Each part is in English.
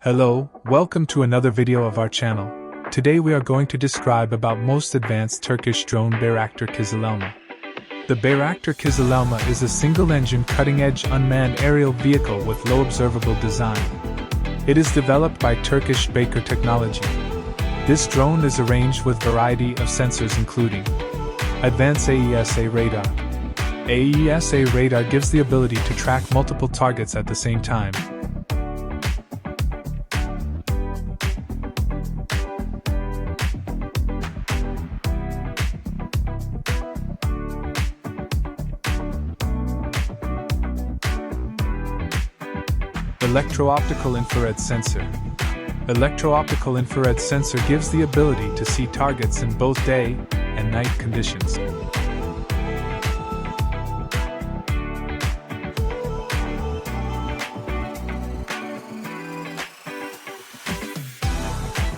Hello, welcome to another video of our channel. Today we are going to describe about most advanced Turkish drone Bayraktar Kızılelma. The Bayraktar Kızılelma is a single-engine cutting-edge unmanned aerial vehicle with low-observable design. It is developed by Turkish Bayker Technology. This drone is arranged with variety of sensors including advanced AESA radar. AESA radar gives the ability to track multiple targets at the same time. Electro-optical infrared sensor. Electro-optical infrared sensor gives the ability to see targets in both day and night conditions.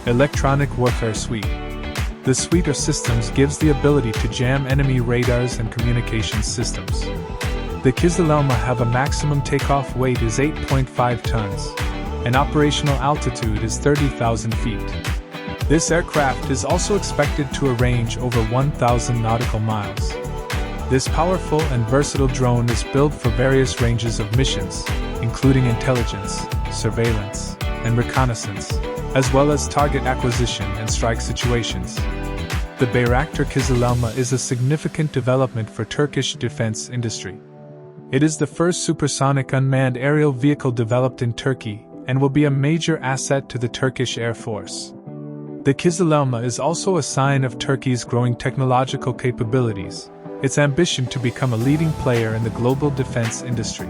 Electronic warfare suite. The suite of systems gives the ability to jam enemy radars and communications systems. The KIZILELMA have a maximum takeoff weight is 8.5 tons, and operational altitude is 30,000 feet. This aircraft is also expected to range over 1,000 nautical miles. This powerful and versatile drone is built for various ranges of missions, including intelligence, surveillance, and reconnaissance, as well as target acquisition and strike situations. The Bayraktar Kızılelma is a significant development for Turkish defense industry. It is the first supersonic unmanned aerial vehicle developed in Turkey and will be a major asset to the Turkish Air Force. The KIZILELMA is also a sign of Turkey's growing technological capabilities, its ambition to become a leading player in the global defense industry.